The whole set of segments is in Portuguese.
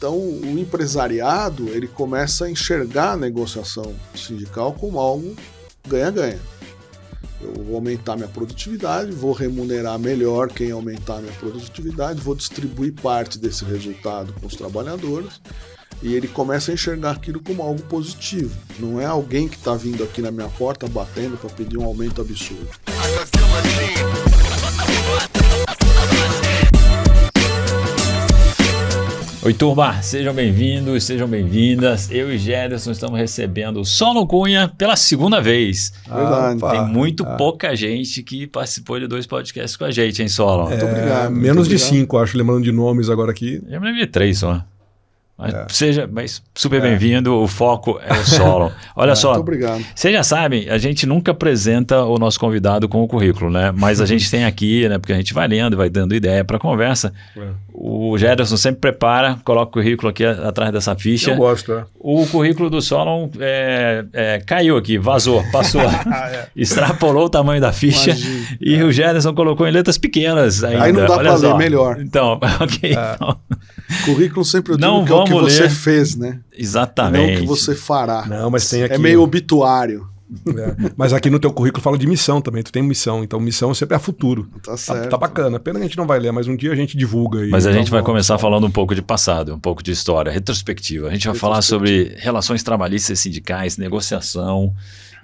Então, o empresariado, ele começa a enxergar a negociação sindical como algo ganha-ganha. Eu vou aumentar minha produtividade, vou remunerar melhor quem aumentar minha produtividade, vou distribuir parte desse resultado com os trabalhadores, e ele começa a enxergar aquilo como algo positivo. Não é alguém que está vindo aqui na minha porta batendo para pedir um aumento absurdo. Oi, turma, sejam bem-vindos, sejam bem-vindas. Eu e Gederson estamos recebendo o Solon Cunha pela segunda vez. Verdade. Tem muito pouca gente que participou de 2 podcasts com a gente, hein, Solon? Muito obrigado. Menos de 5, acho, lembrando de nomes agora aqui. Eu me lembro de 3 só. Mas super bem-vindo, o foco é o Solon. Olha só, muito obrigado. Vocês já sabem, a gente nunca apresenta o nosso convidado com o currículo, né? Mas a gente tem aqui, né? Porque a gente vai lendo, vai dando ideia para a conversa. O Gederson sempre prepara, coloca o currículo aqui atrás dessa ficha. Eu gosto, O currículo do Solon caiu aqui, vazou, passou. Extrapolou o tamanho da ficha. Imagina. E o Gederson colocou em letras pequenas ainda. Aí não dá para ler melhor. Então, ok. Então. Currículo sempre eu digo Não que é o que vamos você ler. fez, né? Exatamente. Não o que você fará. Não, mas tem aqui. É meio obituário. Mas aqui no teu currículo fala de missão também, tu tem missão, então missão sempre é a futuro. Tá certo. Tá bacana, pena que a gente não vai ler, mas um dia a gente divulga aí. Mas a gente vai bom. começar falando um pouco de passado, um pouco de história, retrospectiva. A gente vai falar sobre relações trabalhistas e sindicais, negociação,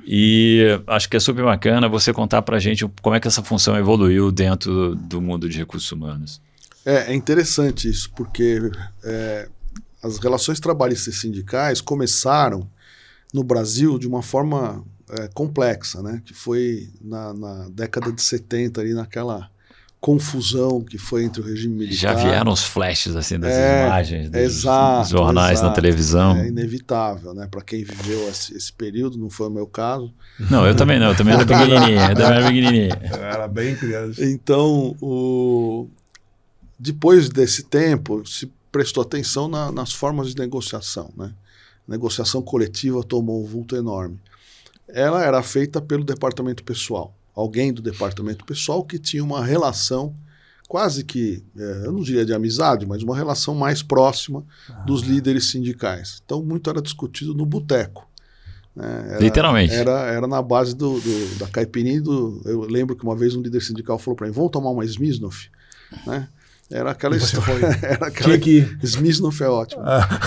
e acho que é super bacana você contar pra gente como é que essa função evoluiu dentro do mundo de recursos humanos. É interessante isso, porque as relações trabalhistas e sindicais começaram no Brasil de uma forma complexa, né? Que foi na década de 70, ali naquela confusão que foi entre o regime militar. Já vieram os flashes assim das imagens dos jornais na televisão. É inevitável, né? Para quem viveu esse período, não foi o meu caso. Não, eu também não, eu também era pequenininho. Era bem criança. Então, depois desse tempo, se prestou atenção nas formas de negociação, né? A negociação coletiva tomou um vulto enorme. Ela era feita pelo departamento pessoal. Alguém do departamento pessoal que tinha uma relação quase que, eu não diria de amizade, mas uma relação mais próxima dos líderes sindicais. Então, muito era discutido no boteco. Literalmente. Era na base da caipirinha. Eu lembro que uma vez um líder sindical falou para mim, vamos tomar uma Smirnoff? Né? Era aquela história. Smirnoff é ótimo.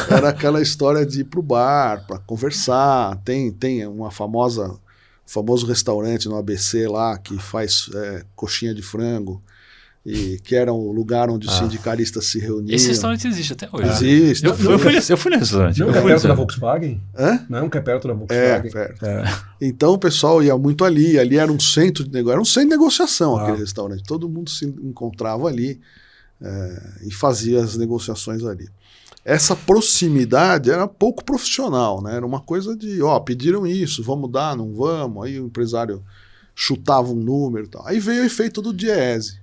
Era aquela história de ir pro bar para conversar. Tem uma famoso restaurante no ABC lá que faz coxinha de frango, e que era o lugar onde os sindicalistas se reuniam. Esse restaurante existe até hoje. Existe. Eu fui nesse restaurante. Não é perto da Volkswagen? Hã? Não é perto da Volkswagen? Perto. Então o pessoal ia muito ali. Ali era um centro de negócio, era um centro de negociação aquele restaurante. Todo mundo se encontrava ali e fazia as negociações ali. Essa proximidade era pouco profissional, né? Era uma coisa de, pediram isso, vamos dar, não vamos. Aí o empresário chutava um número e tal. Aí veio o efeito do Diese,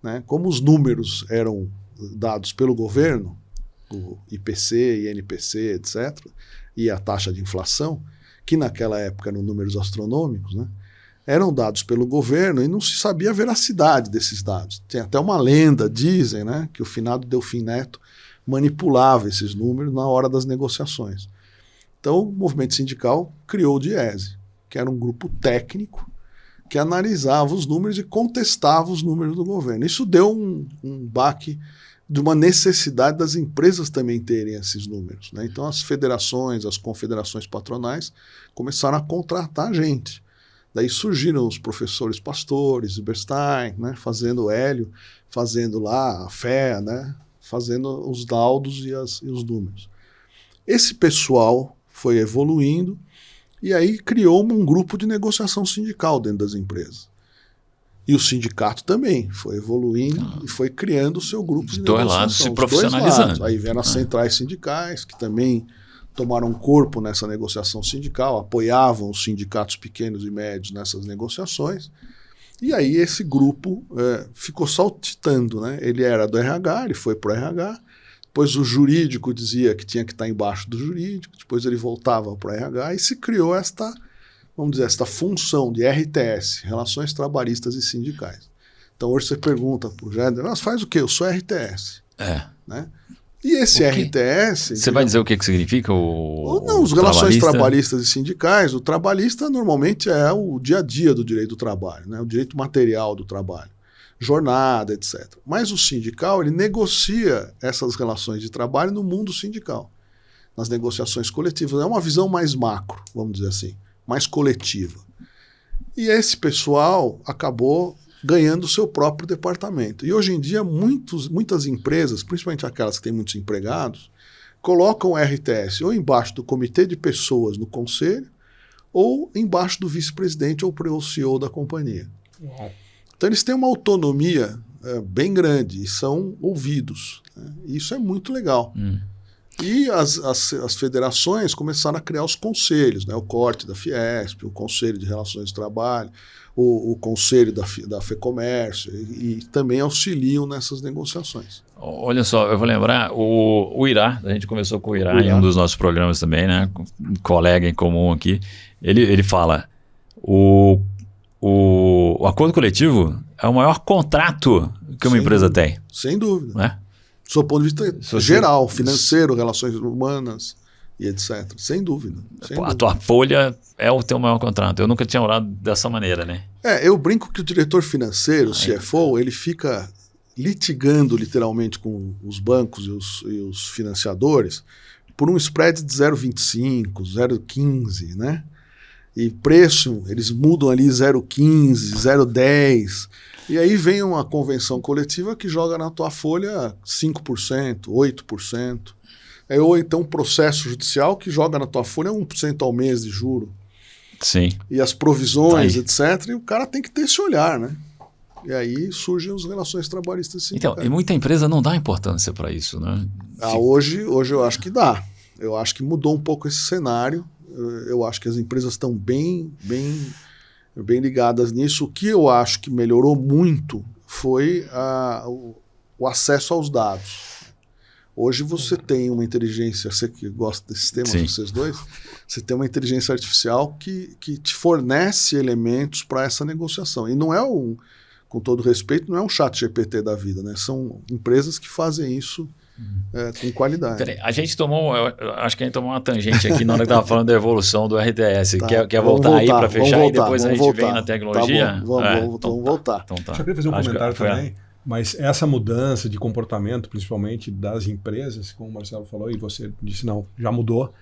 né? Como os números eram dados pelo governo, o IPC, INPC, etc., e a taxa de inflação, que naquela época eram números astronômicos, né? Eram dados pelo governo e não se sabia a veracidade desses dados. Tem até uma lenda, dizem, né, que o finado Delfim Neto manipulava esses números na hora das negociações. Então, o movimento sindical criou o Diese, que era um grupo técnico que analisava os números e contestava os números do governo. Isso deu um baque de uma necessidade das empresas também terem esses números, né? Então, as federações, as confederações patronais começaram a contratar gente. Daí surgiram os professores Pastores, Berstein, né, fazendo Hélio, fazendo lá a fé, né, fazendo os laudos e os números. Esse pessoal foi evoluindo e aí criou um grupo de negociação sindical dentro das empresas. E o sindicato também foi evoluindo e foi criando o seu grupo de negociação. Dois lados se profissionalizando. Aí vieram as centrais sindicais, que também tomaram corpo nessa negociação sindical, apoiavam os sindicatos pequenos e médios nessas negociações. E aí esse grupo ficou saltitando, né? Ele era do RH, ele foi para o RH, depois o jurídico dizia que tinha que estar embaixo do jurídico, depois ele voltava para o RH e se criou esta função de RTS, Relações Trabalhistas e Sindicais. Então hoje você pergunta para o Gederson, mas faz o quê? Eu sou RTS. Né? E esse RTS... Você vai dizer o que significa Não, as relações trabalhistas e sindicais. O trabalhista normalmente é o dia a dia do direito do trabalho, né? O direito material do trabalho, jornada, etc. Mas o sindical, ele negocia essas relações de trabalho no mundo sindical, nas negociações coletivas. É uma visão mais macro, vamos dizer assim, mais coletiva. E esse pessoal acabou ganhando o seu próprio departamento. E hoje em dia, muitas empresas, principalmente aquelas que têm muitos empregados, colocam o RTS ou embaixo do comitê de pessoas no conselho, ou embaixo do vice-presidente ou o CEO da companhia. Então, eles têm uma autonomia bem grande e são ouvidos, né? E isso é muito legal. E as federações começaram a criar os conselhos, né? O CORTE da Fiesp, o Conselho de Relações de Trabalho, o Conselho da FEComércio, e também auxiliam nessas negociações. Olha só, eu vou lembrar, o Irá, a gente conversou com o Irá em um dos nossos programas também, né? Um colega em comum aqui, ele fala, o acordo coletivo é o maior contrato que uma empresa tem. Sem dúvida. Né? Do seu ponto de vista geral, financeiro, relações humanas e etc. Sem dúvida. A tua folha é o teu maior contrato. Eu nunca tinha olhado dessa maneira, né? Eu brinco que o diretor financeiro, o CFO, ele fica litigando literalmente com os bancos e os financiadores por um spread de 0,25, 0,15, né? E preço, eles mudam ali 0,15, 0,10. E aí vem uma convenção coletiva que joga na tua folha 5%, 8%. Ou então um processo judicial que joga na tua folha 1% ao mês de juro. Sim. E as provisões, etc. E o cara tem que ter esse olhar, né? E aí surgem as relações trabalhistas sindicais. Então, e muita empresa não dá importância para isso, né? Hoje eu acho que dá. Eu acho que mudou um pouco esse cenário. Eu acho que as empresas estão bem ligadas nisso. O que eu acho que melhorou muito foi o acesso aos dados. Hoje você tem uma inteligência, você que gosta desses temas, vocês dois, você tem uma inteligência artificial que te fornece elementos para essa negociação. E não é com todo respeito, não é um chat GPT da vida, né? São empresas que fazem isso com qualidade. Peraí, acho que a gente tomou uma tangente aqui na hora que estava falando da evolução do RTS. Tá, quer voltar aí para fechar e depois a gente vem na tecnologia? Tá bom, vamos voltar. Então tá. Só queria fazer um comentário também. Mas essa mudança de comportamento, principalmente das empresas, como o Marcelo falou, e você disse, não, já mudou,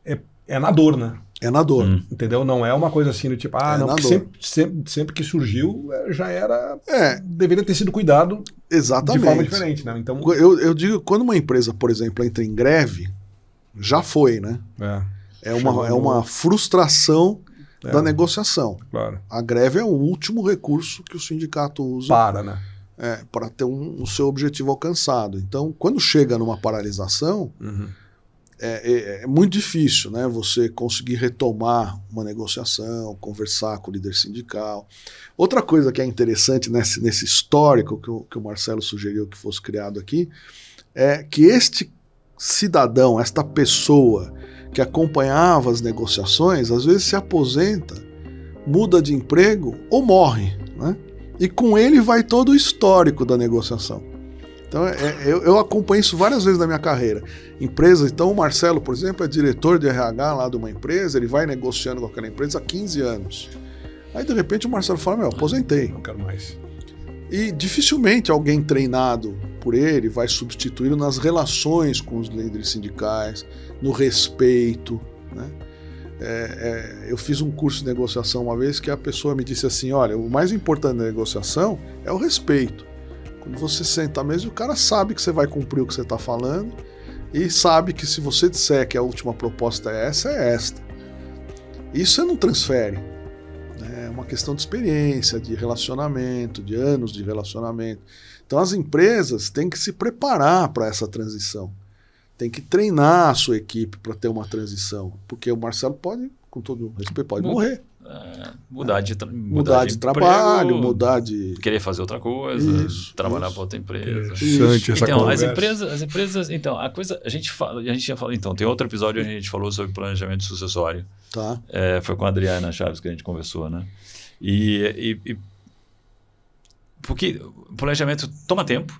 é na dor, né? É na dor. Entendeu? Não é uma coisa assim do tipo, não, porque sempre que surgiu, já era... deveria ter sido cuidado exatamente de forma diferente, né? Então, eu digo, quando uma empresa, por exemplo, entra em greve, já foi, né? É uma frustração da negociação. Claro. A greve é o último recurso que o sindicato usa para ter o seu objetivo alcançado. Então, quando chega numa paralisação, é muito difícil, né? Você conseguir retomar uma negociação, conversar com o líder sindical. Outra coisa que é interessante nesse histórico que o Marcelo sugeriu que fosse criado aqui, é que este cidadão, esta pessoa que acompanhava as negociações, às vezes se aposenta, muda de emprego ou morre, né? E com ele vai todo o histórico da negociação. Então, eu acompanho isso várias vezes na minha carreira. Empresas, então o Marcelo, por exemplo, é diretor de RH lá de uma empresa, ele vai negociando com aquela empresa há 15 anos. Aí, de repente, o Marcelo fala, aposentei. Não quero mais. E dificilmente alguém treinado por ele vai substituí-lo nas relações com os líderes sindicais, no respeito, né? Eu fiz um curso de negociação uma vez que a pessoa me disse assim, olha, o mais importante da negociação é o respeito. Quando você senta à mesa, o cara sabe que você vai cumprir o que você está falando e sabe que se você disser que a última proposta é esta. Isso você não transfere. É uma questão de experiência, de relacionamento, de anos de relacionamento. Então as empresas têm que se preparar para essa transição. Tem que treinar a sua equipe para ter uma transição. Porque o Marcelo pode, com todo respeito, pode morrer. Mudar de trabalho, mudar de... Querer fazer outra coisa, trabalhar para outra empresa. Então, as empresas... Então, a coisa... A gente tinha falado... Então, tem outro episódio onde a gente falou sobre planejamento sucessório. Tá. Foi com a Adriana Chaves que a gente conversou, né? Porque o planejamento toma tempo.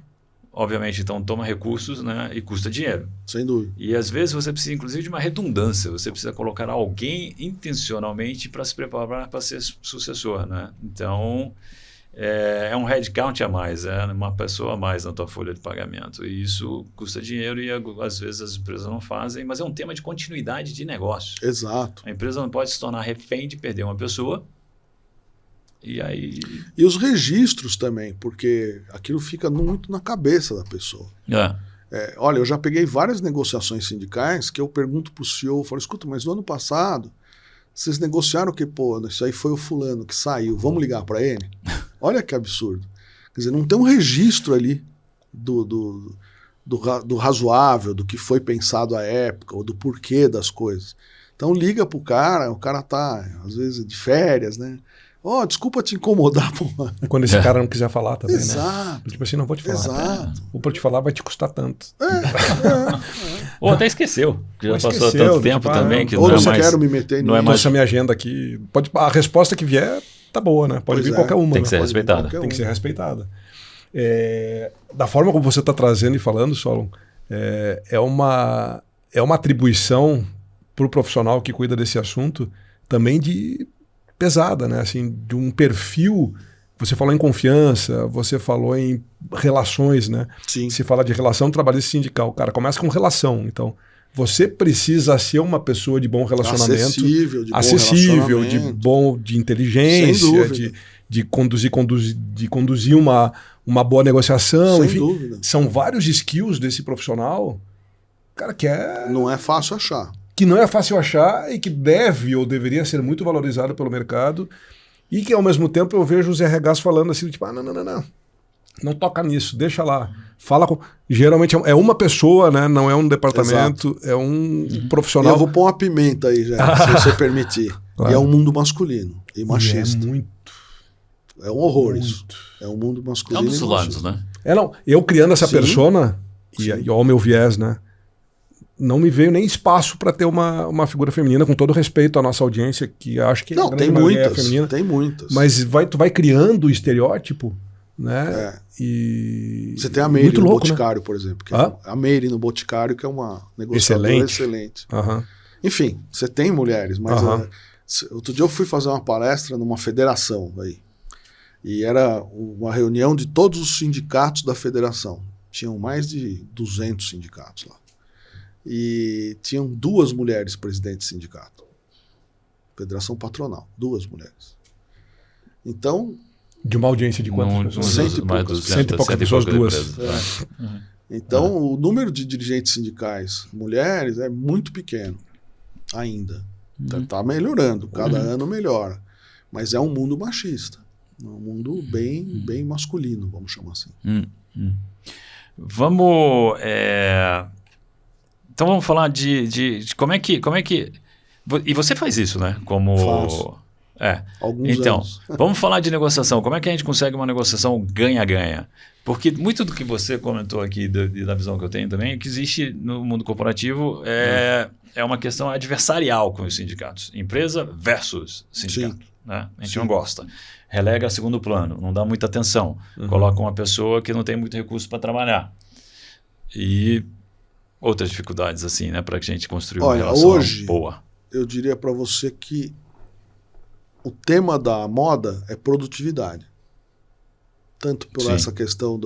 obviamente, então toma recursos, né, e custa dinheiro. Sem dúvida. E às vezes você precisa, inclusive, de uma redundância. Você precisa colocar alguém intencionalmente para se preparar para ser sucessor, né? Então, é um headcount a mais, é uma pessoa a mais na tua folha de pagamento. E isso custa dinheiro e às vezes as empresas não fazem, mas é um tema de continuidade de negócio. Exato. A empresa não pode se tornar refém de perder uma pessoa. E aí... E os registros também, porque aquilo fica muito na cabeça da pessoa. Olha, eu já peguei várias negociações sindicais que eu pergunto para o CEO, eu falo, escuta, mas no ano passado vocês negociaram que, pô, isso aí foi o fulano que saiu, vamos ligar para ele? Olha que absurdo. Quer dizer, não tem um registro ali do razoável, do que foi pensado à época, ou do porquê das coisas. Então liga pro cara, o cara tá, às vezes, de férias, né? Desculpa te incomodar, pô. Quando esse cara não quiser falar também, Exato. né? Tipo assim, não vou te falar. Exato. Ou pra te falar vai te custar tanto. Ou até esqueceu, que já passou esqueceu, tanto tempo tipo, também. Que ou não é não mais, quero me meter não é nisso. mais... Nossa, minha agenda aqui. A resposta que vier tá boa, né? Pode vir qualquer uma. Tem que ser né? respeitada. Tem que ser respeitada. Da forma como você está trazendo e falando, Solon, é uma atribuição para o profissional que cuida desse assunto também de pesada, né? Assim, de um perfil. Você falou em confiança, você falou em relações, né? Sim. Se fala de relação trabalhista sindical, cara, começa com relação. Então, você precisa ser uma pessoa de bom relacionamento, acessível, de inteligência, de conduzir uma boa negociação. Sem enfim, dúvida. São vários skills desse profissional, cara, não é fácil achar. Que não é fácil achar e que deve ou deveria ser muito valorizado pelo mercado e que, ao mesmo tempo, eu vejo os RHs falando assim, tipo, não toca nisso, deixa lá. Fala com... Geralmente é uma pessoa, né? Não é um departamento, exato. É um profissional. E eu vou pôr uma pimenta aí, já, se você permitir. Claro. E é um mundo masculino e machista. É um horror isso. É um mundo masculino. É um dos lados, né? Eu criando essa persona, e ao meu viés, né? Não me veio nem espaço para ter uma figura feminina, com todo respeito à nossa audiência, que acho que não, tem muitas, é feminina. Tem muitas. Mas tu vai criando o estereótipo, né? E você tem a Meire no Boticário, né? Por exemplo. Que a Meire no Boticário, que é uma negociadora excelente. Enfim, você tem mulheres, mas outro dia eu fui fazer uma palestra numa federação aí. E era uma reunião de todos os sindicatos da federação. Tinham mais de 200 sindicatos lá. E tinham 2 mulheres presidentes de sindicato. Federação patronal, 2 mulheres. Então... De uma audiência de quantas pessoas? 100 e poucas pessoas, 2. Então, o número de dirigentes sindicais mulheres é muito pequeno ainda. Está melhorando, cada ano melhora. Mas é um mundo machista. É um mundo bem masculino, vamos chamar assim. Vamos... Então vamos falar de como é que... E você faz isso, né? Faço. Alguns anos. Vamos falar de negociação. Como é que a gente consegue uma negociação ganha-ganha? Porque muito do que você comentou aqui, da visão que eu tenho também, que existe no mundo corporativo é uma questão adversarial com os sindicatos. Empresa versus sindicato. Né? A gente não gosta. Relega a segundo plano, não dá muita atenção. Coloca uma pessoa que não tem muito recurso para trabalhar. E outras dificuldades, assim, né? Para que a gente construa uma relação hoje, boa. Eu diria para você que o tema da moda é produtividade. Tanto por essa questão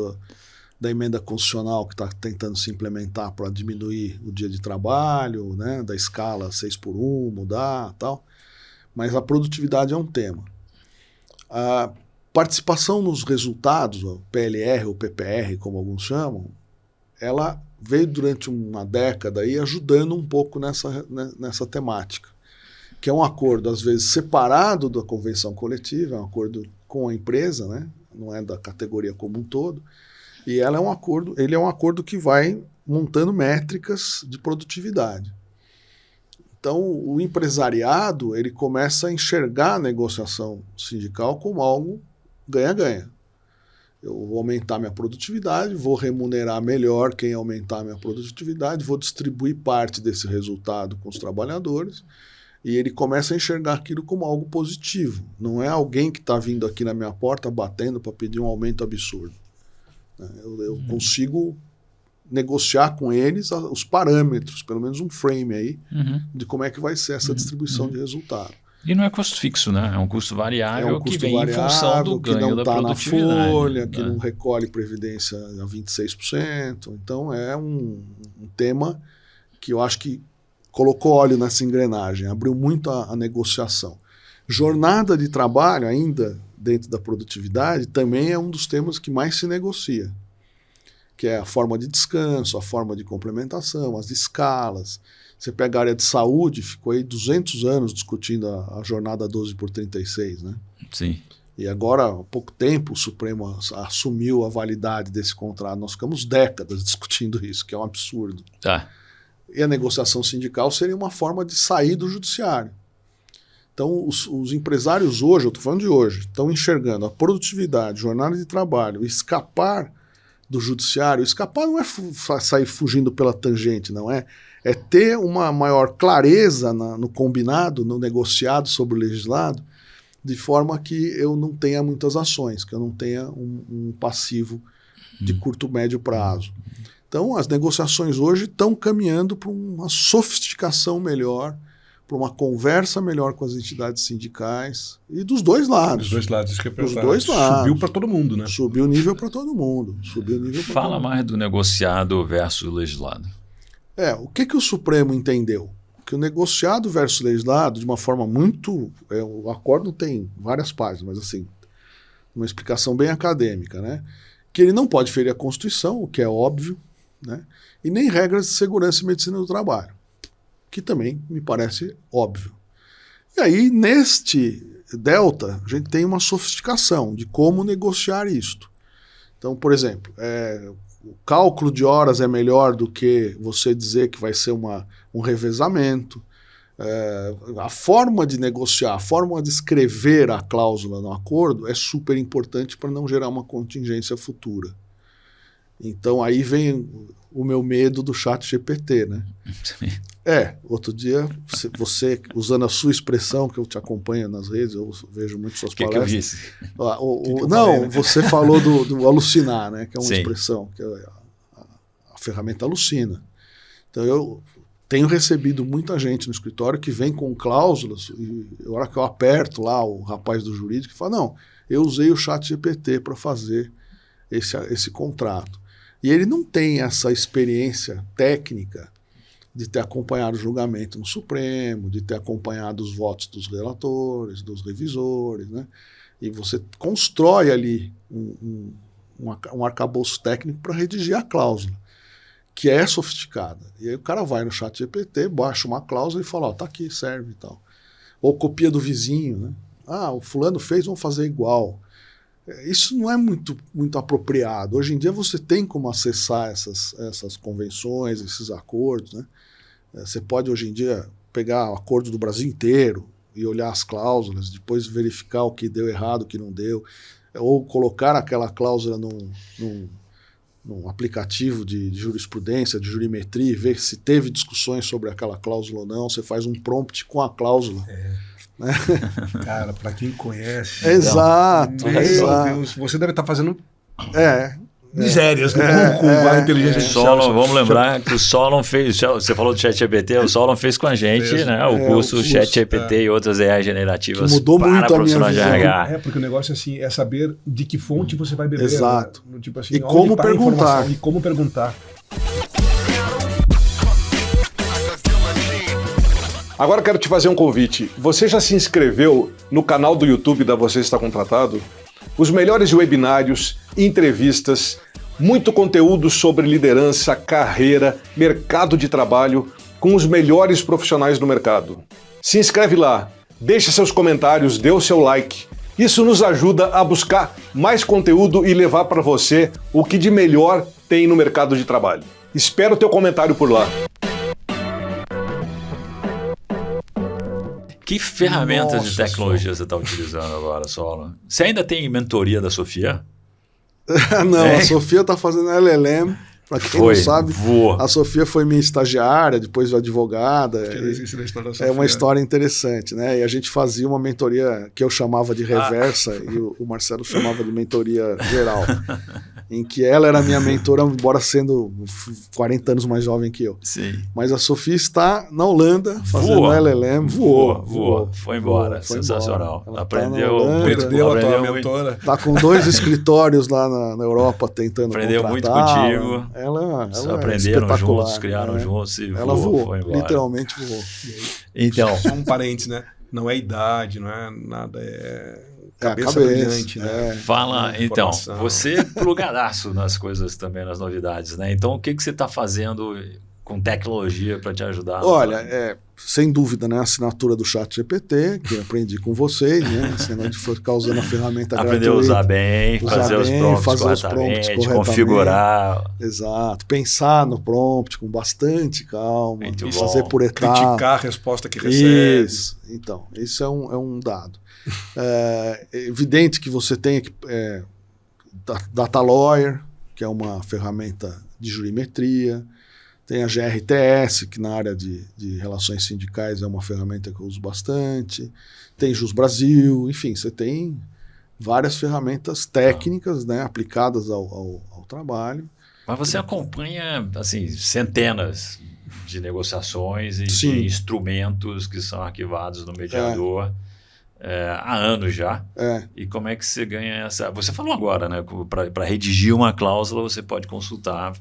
da emenda constitucional que está tentando se implementar para diminuir o dia de trabalho, né? Da escala 6x1, mudar tal. Mas a produtividade é um tema. A participação nos resultados, o PLR ou PPR, como alguns chamam, ela veio durante uma década aí ajudando um pouco nessa temática, que é um acordo, às vezes, separado da convenção coletiva, é um acordo com a empresa, né? Não é da categoria como um todo, e ele é um acordo que vai montando métricas de produtividade. Então, o empresariado ele começa a enxergar a negociação sindical como algo ganha-ganha. Eu vou aumentar minha produtividade, vou remunerar melhor quem aumentar minha produtividade, vou distribuir parte desse resultado com os trabalhadores, e ele começa a enxergar aquilo como algo positivo. Não é alguém que está vindo aqui na minha porta batendo para pedir um aumento absurdo. Eu consigo negociar com eles os parâmetros, pelo menos um frame aí, de como é que vai ser essa distribuição de resultado. E não é custo fixo, né? É um custo variável, É um custo que vem variável, em função do ganho que não da produtividade. Na folha, que não recolhe previdência a 26%. Então é um tema que eu acho que colocou óleo nessa engrenagem, abriu muito a negociação. Jornada de trabalho, ainda dentro da produtividade, também é um dos temas que mais se negocia, que é a forma de descanso, a forma de complementação, as escalas. Você pega a área de saúde, ficou aí 200 anos discutindo a jornada 12/36, né? Sim. E agora, há pouco tempo, o Supremo assumiu a validade desse contrato. Nós ficamos décadas discutindo isso, que é um absurdo. Tá. E a negociação sindical seria uma forma de sair do judiciário. Então, os empresários hoje, eu estou falando de hoje, estão enxergando a produtividade, jornada de trabalho, escapar do judiciário. Escapar não é sair fugindo pela tangente, não é? É ter uma maior clareza no combinado, no negociado sobre o legislado, de forma que eu não tenha muitas ações, que eu não tenha um passivo de curto, médio prazo. Então, as negociações hoje estão caminhando para uma sofisticação melhor, para uma conversa melhor com as entidades sindicais e dos dois lados. Dos dois lados, isso que eu ia Dos perguntar. dois lados. Subiu para todo mundo, né? Subiu o nível para todo mundo. Fala mais do negociado versus legislado. O que o Supremo entendeu? Que o negociado versus legislado, de uma forma muito... o acordo tem várias páginas, mas assim, uma explicação bem acadêmica, né? Que ele não pode ferir a Constituição, o que é óbvio, né? E nem regras de segurança e medicina do trabalho, que também me parece óbvio. E aí, neste delta, a gente tem uma sofisticação de como negociar isto. Então, por exemplo, o cálculo de horas é melhor do que você dizer que vai ser um revezamento. A forma de negociar, a forma de escrever a cláusula no acordo é super importante para não gerar uma contingência futura. Então aí vem o meu medo do ChatGPT, né? Outro dia, você, usando a sua expressão, que eu te acompanho nas redes, eu vejo muito suas palestras. Que eu disse? Você falou do alucinar, né? Que é uma Sim. expressão, que a ferramenta alucina. Então eu tenho recebido muita gente no escritório que vem com cláusulas, e a hora que eu aperto lá o rapaz do jurídico, fala, não, eu usei o ChatGPT para fazer esse contrato. E ele não tem essa experiência técnica de ter acompanhado o julgamento no Supremo, de ter acompanhado os votos dos relatores, dos revisores, né? E você constrói ali um arcabouço técnico para redigir a cláusula, que é sofisticada. E aí o cara vai no ChatGPT, baixa uma cláusula e fala, tá aqui, serve e tal. Ou copia do vizinho, né? O fulano fez, vamos fazer igual. Isso não é muito apropriado. Hoje em dia você tem como acessar essas convenções, esses acordos, né? Você pode hoje em dia pegar o acordo do Brasil inteiro e olhar as cláusulas, depois verificar o que deu errado, o que não deu, ou colocar aquela cláusula num aplicativo de jurisprudência, de jurimetria, e ver se teve discussões sobre aquela cláusula ou não. Você faz um prompt com a cláusula. Né? Cara, para quem conhece... Exato. Meu Deus, você deve estar fazendo misérias com a inteligência artificial. Vamos lembrar que o Solon fez, você falou do ChatGPT, o Solon fez com a gente, né? O curso ChatGPT e outras AI generativas que mudou para muito a minha profissionais de visão. RH. Porque o negócio assim, é saber de que fonte você vai beber. Exato. Né? Tipo assim, E como perguntar. E como perguntar. Agora eu quero te fazer um convite. Você já se inscreveu no canal do YouTube da Você Está Contratado? Os melhores webinários, entrevistas, muito conteúdo sobre liderança, carreira, mercado de trabalho, com os melhores profissionais do mercado. Se inscreve lá, deixa seus comentários, dê o seu like. Isso nos ajuda a buscar mais conteúdo e levar para você o que de melhor tem no mercado de trabalho. Espero o teu comentário por lá. Que ferramentas de tecnologia você está utilizando agora, Solon? Você ainda tem mentoria da Sofia? Não, a Sofia está fazendo LLM. Para quem não sabe, a Sofia foi minha estagiária, depois advogada. É uma história interessante, né? E a gente fazia uma mentoria que eu chamava de reversa e o Marcelo chamava de mentoria geral. em que ela era minha mentora, embora sendo 40 anos mais jovem que eu. Sim. Mas a Sofia está na Holanda fazendo LLM. Voou. Foi embora. Sensacional. Ela aprendeu tá muito. Perdeu a tua Aprendeu muito. mentora. Está com 2 escritórios lá na Europa tentando Aprendeu muito contratar. contigo. Ela Vocês é aprenderam espetacular, juntos, criaram né? juntos e Ela voou, voou, foi embora. literalmente voou. Então, Só um parênteses, né? Não é idade, não é nada, é a cabeça cabeça, brilhante, né? fala, então, Informação. você é plugadaço nas coisas também, nas novidades, né? Então, o que você está fazendo com tecnologia para te ajudar? Olha, sem dúvida, né, a assinatura do ChatGPT, que eu aprendi com vocês, né? Esse negócio de ficar usando a ferramenta Aprender a gratuita. usar bem, fazer os prompts corretamente, configurar. Exato. Pensar no prompt com bastante calma. Muito E bom. fazer por etapa. Criticar a resposta que recebe. Isso. Então, isso é um dado. É evidente que você tem Data Lawyer, que é uma ferramenta de jurimetria. Tem a GRTS, que na área de relações sindicais é uma ferramenta que eu uso bastante. Tem Jus Brasil, enfim, você tem várias ferramentas técnicas, né, aplicadas ao trabalho. Mas você acompanha, assim, centenas de negociações e Sim. de instrumentos que são arquivados no mediador há anos já. E como é que você ganha essa... Você falou agora, né? Para redigir uma cláusula, você pode consultar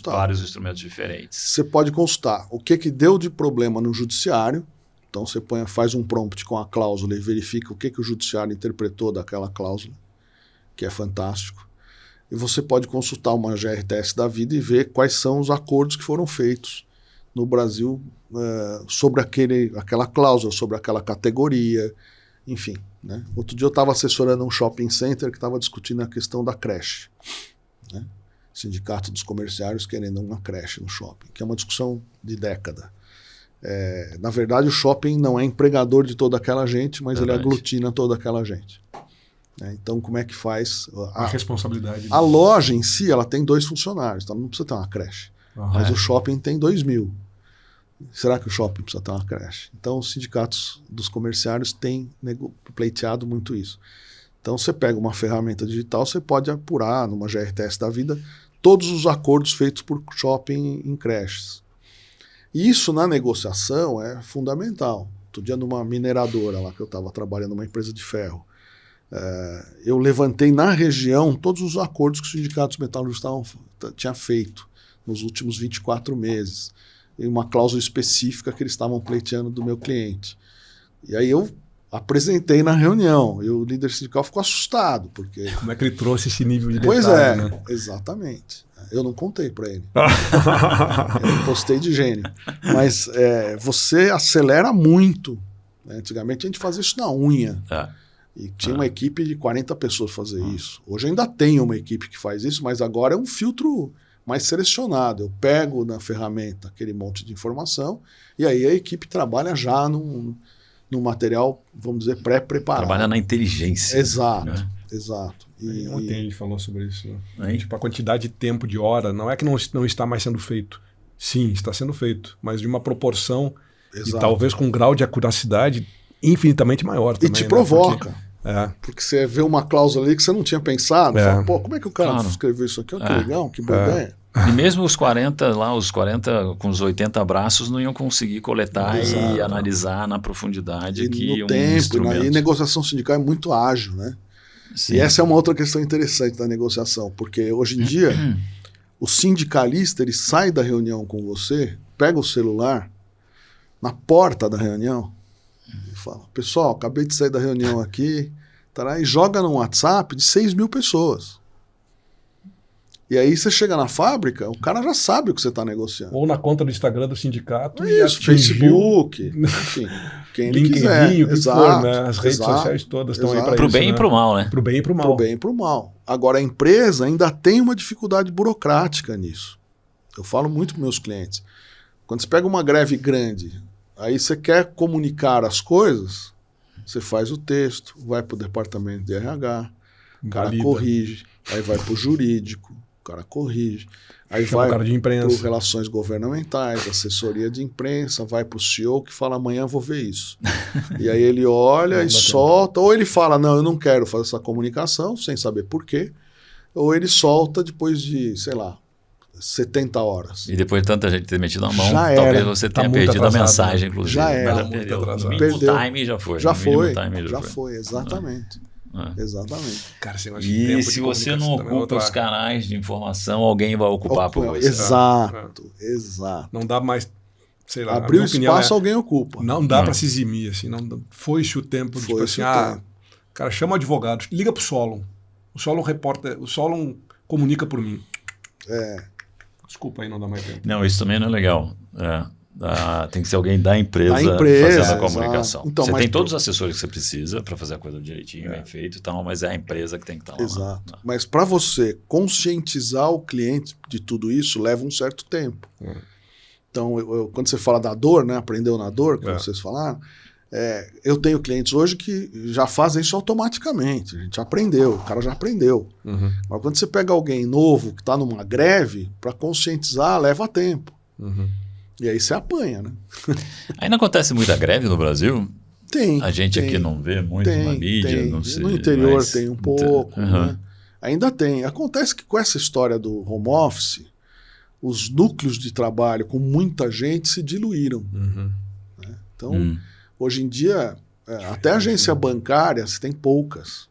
vários instrumentos diferentes. Você pode consultar o que deu de problema no judiciário. Então você faz um prompt com a cláusula e verifica o que o judiciário interpretou daquela cláusula, que é fantástico. E você pode consultar uma GRTS da vida e ver quais são os acordos que foram feitos no Brasil sobre aquela cláusula, sobre aquela categoria, enfim. Né? Outro dia eu estava assessorando um shopping center que estava discutindo a questão da creche. Né? Sindicato dos comerciários querendo uma creche no shopping, que é uma discussão de década. Na verdade, o shopping não é empregador de toda aquela gente, mas ele aglutina toda aquela gente. Então, como é que faz? A responsabilidade. A loja em si, ela tem 2 funcionários, então não precisa ter uma creche. Mas o shopping tem 2.000. Será que o shopping precisa ter uma creche? Então, os sindicatos dos comerciários têm pleiteado muito isso. Então, você pega uma ferramenta digital, você pode apurar numa GRTS da vida todos os acordos feitos por shopping em creches. E isso na negociação é fundamental. Outro dia, numa mineradora lá que eu estava trabalhando, numa empresa de ferro, eu levantei na região todos os acordos que os sindicatos metalúrgicos tinham feito nos últimos 24 meses. E uma cláusula específica que eles estavam pleiteando do meu cliente. E aí eu apresentei na reunião, e o líder sindical ficou assustado, porque... Como é que ele trouxe esse nível de detalhe? Pois é, né? Exatamente. Eu não contei para ele. Eu postei de gênio. Mas você acelera muito. Né? Antigamente a gente fazia isso na unha. E tinha uma equipe de 40 pessoas fazer isso. Hoje ainda tem uma equipe que faz isso, mas agora é um filtro mais selecionado. Eu pego na ferramenta aquele monte de informação e aí a equipe trabalha já no material, vamos dizer, pré-preparado. Trabalha na inteligência. Exato, né? exato. Ontem a gente falou sobre isso. Né? Tipo, a quantidade de tempo de hora, não é que não está mais sendo feito. Sim, está sendo feito, mas de uma proporção e talvez com um grau de acuracidade infinitamente maior também. E te provoca. Né? Porque você vê uma cláusula ali que você não tinha pensado. Fala, pô, como é que o cara escreveu isso aqui? Que legal, que boa ideia. E mesmo os 40 com os 80 braços não iam conseguir coletar e analisar na profundidade que no tempo, instrumento. E negociação sindical é muito ágil, né? Sim. E essa é uma outra questão interessante da negociação, porque hoje em dia o sindicalista ele sai da reunião com você, pega o celular na porta da reunião e fala, pessoal, acabei de sair da reunião aqui, e joga no WhatsApp de 6.000 pessoas. E aí você chega na fábrica, o cara já sabe o que você está negociando. Ou na conta do Instagram do sindicato. Isso, Facebook, enfim, quem ele quiser. O que for, né? As redes sociais todas estão aí para isso. Pro bem e pro mal, né? Pro bem e pro mal. Pro bem e pro mal. Agora, a empresa ainda tem uma dificuldade burocrática nisso. Eu falo muito para meus clientes. Quando você pega uma greve grande, aí você quer comunicar as coisas, você faz o texto, vai para o departamento de RH, o cara corrige, aí vai para o jurídico, o cara corrige, aí vai para relações governamentais, assessoria de imprensa, vai para o CEO que fala, amanhã eu vou ver isso. E aí ele olha e solta, ou ele fala, não, eu não quero fazer essa comunicação, sem saber por quê, ou ele solta depois de, sei lá, 70 horas. E depois de tanta gente ter metido a mão, Já talvez era. você Tá tenha muito perdido atrasado, a mensagem, inclusive. Já era. Mas Muito perdeu. atrasado. No mínimo Perdeu. time já foi. Já No mínimo foi, time já foi, exatamente. Exatamente. Cara, esse negócio de E tempo se de você não comunicação também é ocupa outra- os canais de informação, alguém vai ocupar por você. Exato, exato. Não dá mais, sei lá, Abriu a minha opinião espaço, alguém ocupa. não dá para se eximir, assim, não foi-se o tempo, tipo Foi-se assim, o tempo. cara, chama o advogado, liga pro Solon. O Solon comunica por mim. Desculpa aí, não dá mais tempo. Não, isso também não é legal. Tem que ser alguém da empresa, fazendo a comunicação. Então, você mas tem todos os assessores que você precisa para fazer a coisa direitinho, bem feito e tal, mas é a empresa que tem que estar lá. Exato. Mas para você conscientizar o cliente de tudo isso, leva um certo tempo. Então, quando você fala da dor, né, aprendeu na dor, que vocês falaram, eu tenho clientes hoje que já fazem isso automaticamente. A gente aprendeu, o cara já aprendeu. Mas quando você pega alguém novo que está numa greve, para conscientizar, leva tempo. E aí você apanha, né? Ainda acontece muita greve no Brasil? Tem. A gente tem, aqui não vê muito na mídia, não sei. No interior mas... tem um pouco, né? Ainda tem. Acontece que com essa história do home office, os núcleos de trabalho com muita gente se diluíram. Né? Então, hoje em dia, até agência bancária, você tem poucas.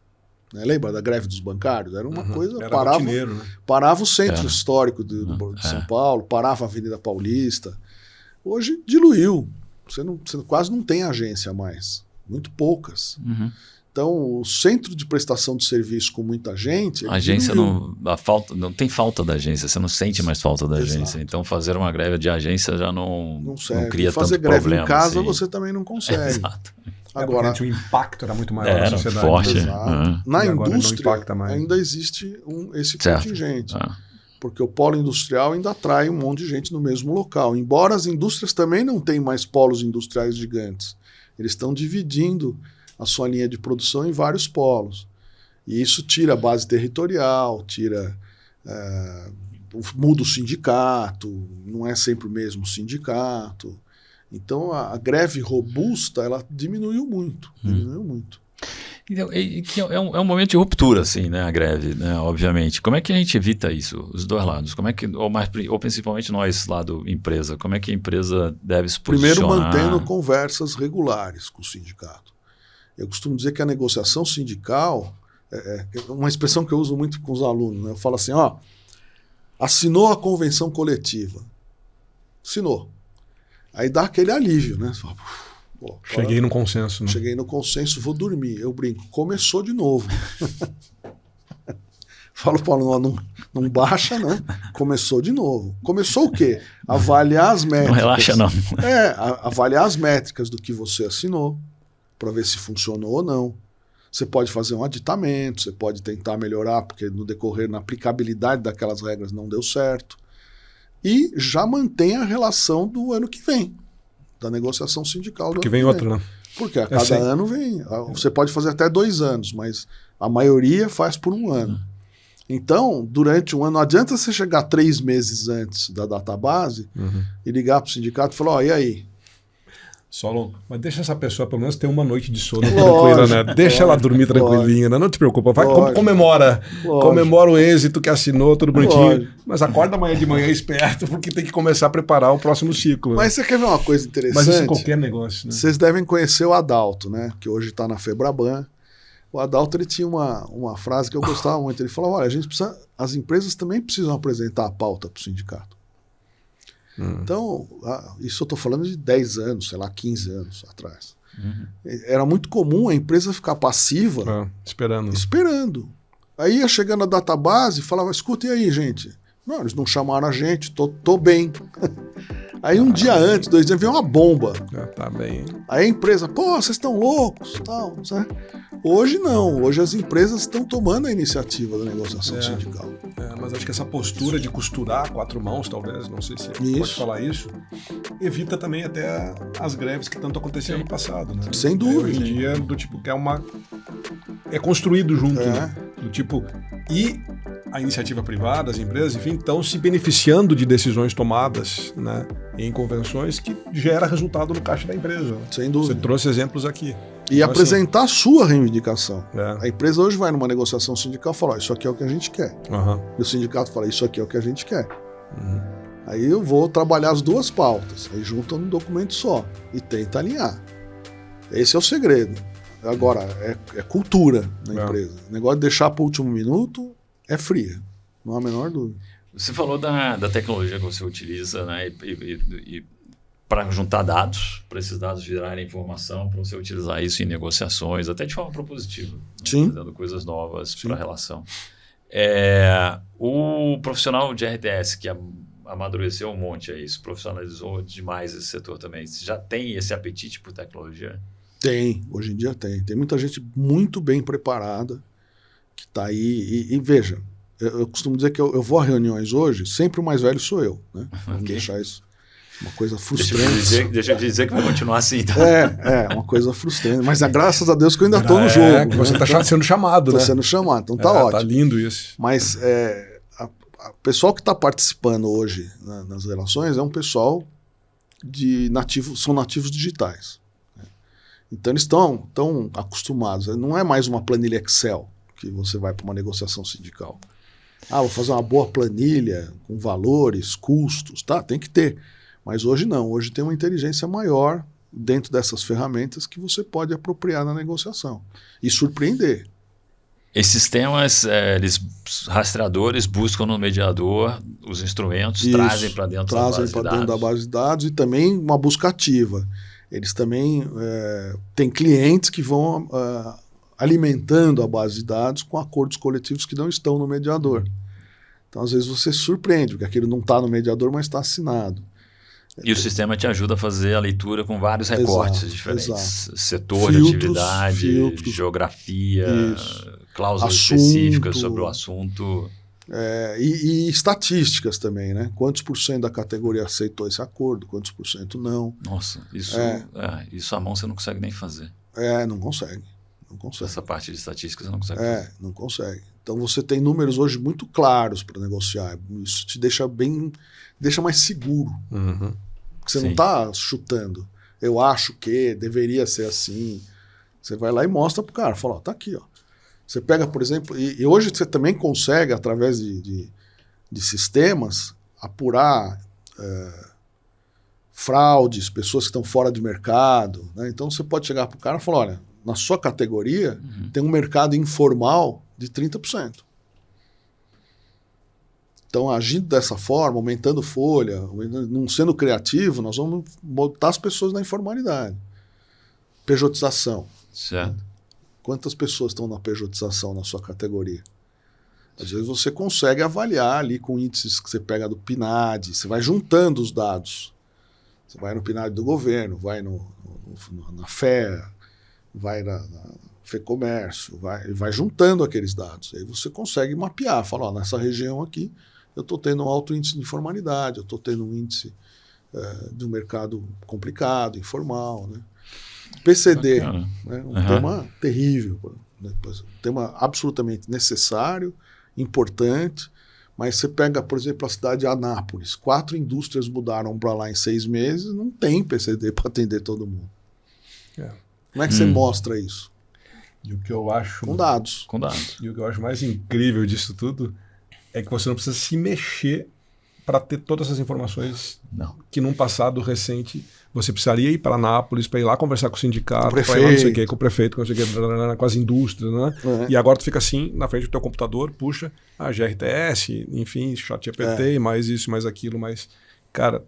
Né? Lembra da greve dos bancários? Era uma coisa... Era parava, rotineiro, né? parava o centro histórico de São Paulo, parava a Avenida Paulista. Hoje diluiu. Você quase não tem agência mais. Muito poucas. Então, o centro de prestação de serviço com muita gente... A agência não tem falta da agência, você não sente mais falta da agência. Então, fazer uma greve de agência já não cria fazer tanto greve problema. em casa assim. você também não consegue. Exato. Agora, o impacto era muito maior na sociedade. Forte. Na E agora não indústria impacta mais. ainda existe esse Certo. contingente. Porque o polo industrial ainda atrai um monte de gente no mesmo local. Embora as indústrias também não tenham mais polos industriais gigantes. Eles estão dividindo a sua linha de produção em vários polos. E isso tira a base territorial, muda o sindicato, não é sempre o mesmo sindicato. Então a greve robusta ela diminuiu muito. Então, é um momento de ruptura, assim, né, a greve, né, obviamente. Como é que a gente evita isso, os dois lados? Como é que, ou principalmente nós, lado empresa, como é que a empresa deve se posicionar? Primeiro, mantendo conversas regulares com o sindicato. Eu costumo dizer que a negociação sindical é uma expressão que eu uso muito com os alunos. Né? Eu falo assim, assinou a convenção coletiva. Assinou. Aí dá aquele alívio, né? Você fala, cheguei no consenso. Né? Cheguei no consenso, vou dormir. Eu brinco, começou de novo. Falo, Paulo, não baixa não. Começou de novo. Começou o quê? Avaliar as métricas. Não relaxa não. Avaliar as métricas do que você assinou, para ver se funcionou ou não. Você pode fazer um aditamento, você pode tentar melhorar, porque no decorrer, na aplicabilidade daquelas regras não deu certo. E já mantém a relação do ano que vem, da negociação sindical. Porque vem outra, né? Porque a cada ano vem. Você pode fazer até 2 anos, mas a maioria faz por 1 ano. Então, durante 1 ano, não adianta você chegar 3 meses antes da database e ligar para o sindicato e falar, e aí? Solon, mas deixa essa pessoa pelo menos ter uma noite de sono tranquila, né? Deixa ela dormir tranquilinha, né? Não te preocupa, vai, comemora. Comemora o êxito que assinou, tudo bonitinho. Mas acorda amanhã de manhã esperto, porque tem que começar a preparar o próximo ciclo. Mas você quer ver uma coisa interessante? Mas isso em qualquer negócio, né? Vocês devem conhecer o Adalto, né? Que hoje está na Febraban. O Adalto ele tinha uma frase que eu gostava muito. Ele falava, olha, as empresas também precisam apresentar a pauta para o sindicato. Então, isso eu estou falando de 10 anos, sei lá, 15 anos atrás. Era muito comum a empresa ficar passiva esperando. Aí ia chegando a database e falava, escuta, e aí, gente? Não, eles não chamaram a gente, tô bem. Aí um dia antes, 2 dias, veio uma bomba. Tá bem. Aí a empresa, vocês estão loucos, tal, sabe? Hoje não, hoje as empresas estão tomando a iniciativa da negociação sindical. Mas acho que essa postura de costurar a 4 mãos, talvez, não sei se pode falar isso, evita também até as greves que tanto aconteciam no passado, né? Sem dúvida. Hoje em dia, do tipo, que é construído junto, né? Do tipo, e a iniciativa privada, as empresas, enfim, estão se beneficiando de decisões tomadas, né, em convenções que gera resultado no caixa da empresa. Sem dúvida. Você trouxe exemplos aqui. E apresentar a sua reivindicação. É. A empresa hoje vai numa negociação sindical e fala, isso aqui é o que a gente quer. Uhum. E o sindicato fala, isso aqui é o que a gente quer. Uhum. Aí eu vou trabalhar as duas pautas, aí juntam num documento só e tenta alinhar. Esse é o segredo. Agora, é cultura na empresa. O negócio de deixar para o último minuto é fria, não há a menor dúvida. Você falou da tecnologia que você utiliza, né? E para juntar dados, para esses dados virarem informação, para você utilizar isso em negociações, até de forma propositiva, né? Sim. Fazendo coisas novas Sim. para a relação. O profissional de RTS que amadureceu um monte aí, se profissionalizou demais esse setor também, você já tem esse apetite por tecnologia? Tem, hoje em dia tem. Tem muita gente muito bem preparada que está aí. E veja, eu costumo dizer que eu vou a reuniões hoje, sempre o mais velho sou eu. Né? Vamos deixar isso uma coisa frustrante. Deixa eu dizer que vai continuar assim. Tá? Uma coisa frustrante. Mas graças a Deus que eu ainda estou no jogo. Que você está sendo chamado, né? Estou sendo chamado, então tá ótimo. Tá lindo isso. Mas o pessoal que está participando hoje nas relações é um pessoal são nativos digitais. Então eles estão acostumados. Não é mais uma planilha Excel que você vai para uma negociação sindical. Vou fazer uma boa planilha com valores, custos, tá? Tem que ter. Mas hoje não. Hoje tem uma inteligência maior dentro dessas ferramentas que você pode apropriar na negociação e surpreender. Esses sistemas, rastreadores, buscam no mediador os instrumentos, Isso, trazem para dentro da base de dados. Dentro da base de dados e também uma busca ativa. Eles também têm clientes que vão alimentando a base de dados com acordos coletivos que não estão no mediador. Então, às vezes, você se surpreende, porque aquilo não está no mediador, mas está assinado. E o sistema te ajuda a fazer a leitura com vários recortes diferentes. Exato. Setor Filtros, de atividade, geografia, cláusulas específicas sobre o assunto. E estatísticas também, né? Quantos % da categoria aceitou esse acordo, quantos % não. Nossa, isso à mão você não consegue nem fazer. Não consegue. Não consegue. Essa parte de estatísticas você não consegue fazer. Não consegue. Então você tem números hoje muito claros para negociar. Isso te deixa mais seguro. Uhum. Porque você não está chutando. Eu acho que deveria ser assim. Você vai lá e mostra para o cara. Fala, tá aqui, ó. Você pega, por exemplo, e hoje você também consegue, através de sistemas, apurar fraudes, pessoas que estão fora de mercado. Né? Então você pode chegar para o cara e falar, olha, na sua categoria tem um mercado informal de 30%. Então, agindo dessa forma, aumentando folha, não sendo criativo, nós vamos botar as pessoas na informalidade. Pejotização. Certo. Quantas pessoas estão na pejotização na sua categoria? Às vezes você consegue avaliar ali com índices que você pega do PNAD, você vai juntando os dados. Você vai no PNAD do governo, vai na FE, vai na FEComércio, vai juntando aqueles dados. Aí você consegue mapear, falar, nessa região aqui eu estou tendo um alto índice de informalidade, eu estou tendo um índice de um mercado complicado, informal, né? PCD, né? Um tema terrível, né? Um tema absolutamente necessário, importante, mas você pega, por exemplo, a cidade de Anápolis, 4 indústrias mudaram para lá em 6 meses, não tem PCD para atender todo mundo. Como é que você mostra isso? E o que eu acho... Com dados. Com dados. E o que eu acho mais incrível disso tudo é que você não precisa se mexer para ter todas essas informações que num passado recente você precisaria ir para Anápolis, para ir lá conversar com o sindicato, para ir lá não sei o quê, com o prefeito, com as indústrias, né? E agora tu fica assim, na frente do teu computador, puxa, a GRTS, enfim, ChatGPT, mais isso, mais aquilo, mais... Cara,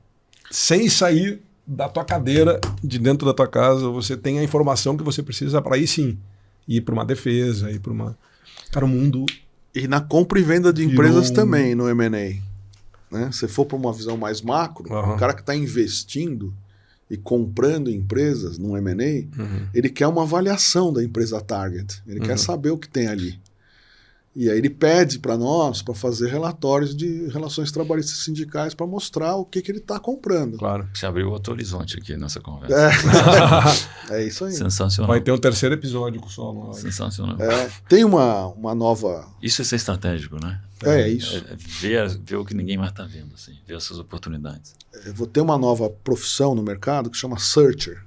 sem sair da tua cadeira, de dentro da tua casa, você tem a informação que você precisa para aí sim ir para uma defesa, ir para uma... Cara, o mundo... E na compra e venda de empresas também, no M&A. Né? Se for para uma visão mais macro, o cara que está investindo e comprando empresas no M&A, ele quer uma avaliação da empresa target. Ele quer saber o que tem ali. E aí ele pede para nós para fazer relatórios de relações trabalhistas sindicais para mostrar o que ele está comprando. Claro. Você abriu outro horizonte aqui nessa conversa. É isso aí. Sensacional. Vai ter um terceiro episódio com o Solon. Sensacional. Tem uma nova... Isso é ser estratégico, né? É isso. Ver o que ninguém mais está vendo, assim, ver essas oportunidades. Eu vou ter uma nova profissão no mercado que chama Searcher.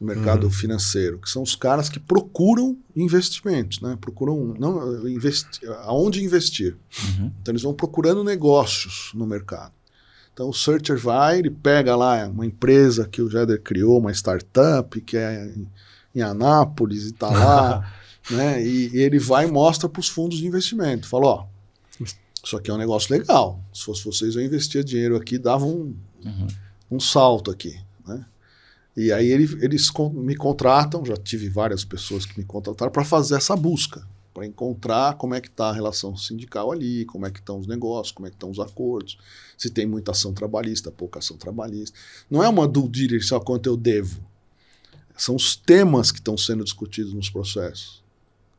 no mercado financeiro, que são os caras que procuram investimentos, né? Procuram aonde investir. Então eles vão procurando negócios no mercado. Então o searcher vai, ele pega lá uma empresa que o Jeder criou, uma startup que é em Anápolis e está lá, né? E ele vai e mostra para os fundos de investimento. Fala, ó, isso aqui é um negócio legal. Se fosse vocês, eu investia dinheiro aqui, dava um salto aqui, né? E aí eles me contratam, já tive várias pessoas que me contrataram para fazer essa busca, para encontrar como é que está a relação sindical ali, como é que estão os negócios, como é que estão os acordos, se tem muita ação trabalhista, pouca ação trabalhista. Não é uma due diligence só quanto eu devo. São os temas que estão sendo discutidos nos processos.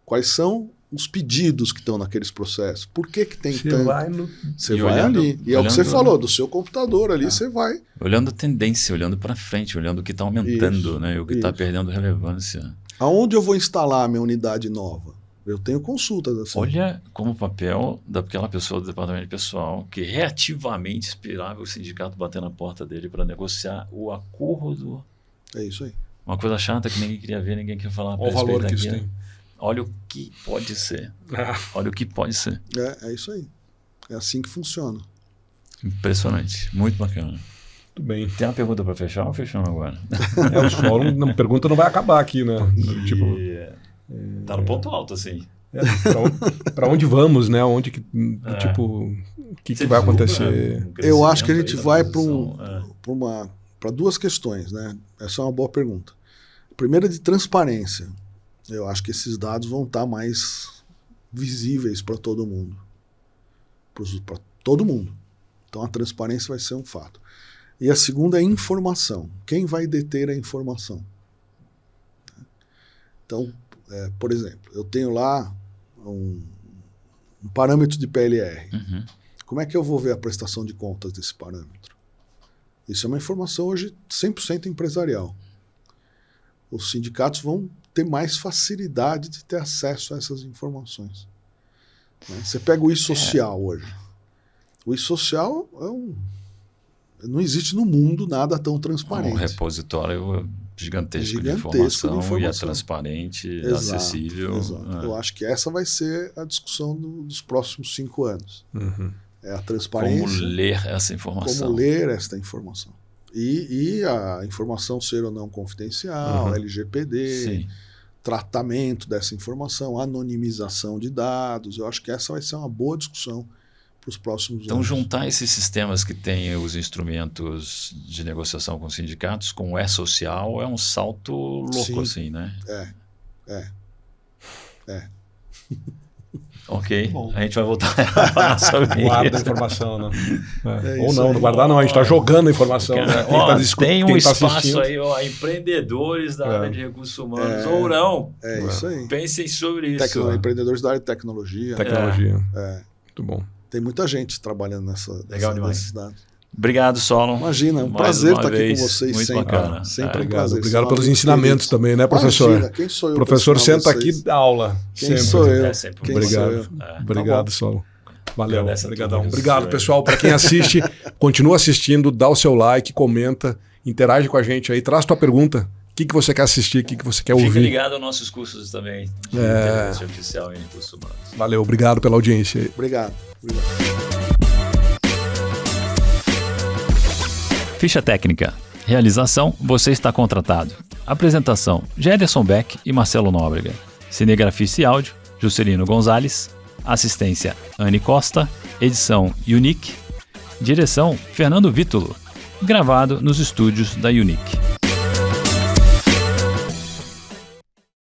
Quais são os pedidos que estão naqueles processos? Por que tem tanto? Você vai ali. E é o que você falou, do seu computador ali, você vai. Olhando a tendência, olhando para frente, olhando o que está aumentando, né? O que está perdendo relevância. Aonde eu vou instalar a minha unidade nova? Eu tenho consultas assim. Olha como o papel daquela pessoa do departamento de pessoal que reativamente esperava o sindicato bater na porta dele para negociar o acordo. É isso aí. Uma coisa chata que ninguém queria ver, ninguém queria falar. Olha o valor que isso tem. Olha o que pode ser. Olha o que pode ser. É isso aí. É assim que funciona. Impressionante. Muito bacana. Muito bem. Tem uma pergunta para fechar ou fechamos agora? O solo, a pergunta não vai acabar aqui, né? Tipo, tá no ponto alto, assim. Para onde vamos, né? Onde que, tipo, o que vai acontecer? Eu acho que a gente vai para duas questões, né? Essa é uma boa pergunta. Primeira, de transparência. Eu acho que esses dados vão estar mais visíveis para todo mundo. Para todo mundo. Então a transparência vai ser um fato. E a segunda é informação. Quem vai deter a informação? Então, por exemplo, eu tenho lá um parâmetro de PLR. Como é que eu vou ver a prestação de contas desse parâmetro? Isso é uma informação hoje 100% empresarial. Os sindicatos vão ter mais facilidade de ter acesso a essas informações. Né? Você pega o e-social hoje. O e-social não existe no mundo nada tão transparente. Um repositório gigantesco de informação e é transparente, acessível. Exato. Eu acho que essa vai ser a discussão dos próximos 5 anos. É a transparência. Como ler essa informação. Como ler esta informação. E a informação ser ou não confidencial, LGPD, Sim. tratamento dessa informação, anonimização de dados. Eu acho que essa vai ser uma boa discussão para os próximos anos. Então, juntar esses sistemas que têm os instrumentos de negociação com os sindicatos com o e-social é um salto louco, Sim. assim, né? Ok, a gente vai voltar a falar sobre Guarda a informação, né? Ou não guardar não, a gente está jogando a informação. Né? Tem um espaço aí, empreendedores da área de recursos humanos, ou não. Isso aí. Pensem sobre isso. Empreendedores da área de tecnologia. Muito bom. Tem muita gente trabalhando nesses dados. Obrigado, Solon. Imagina, um prazer estar aqui com vocês. Muito sempre. Bacana. Sempre um prazer. Obrigado pelos ensinamentos também, né, professor? Imagina, quem sou eu? Professor senta aqui e dá aula. Quem sou eu? Obrigado. Obrigado, Solon. Valeu. Obrigadão. Obrigado, pessoal. Para quem assiste, continua assistindo, dá o seu like, comenta, interage com a gente aí, traz tua pergunta. O que você quer assistir, o que você quer ouvir. Fica ligado aos nossos cursos também de inteligência artificial em recursos humanos. Valeu, obrigado pela audiência. Obrigado. Ficha técnica. Realização, você está contratado. Apresentação, Gederson Beck e Marcelo Nóbrega. Cinegrafia e áudio, Juscelino Gonzalez. Assistência, Anne Costa. Edição, Unique. Direção, Fernando Vítulo. Gravado nos estúdios da Unique.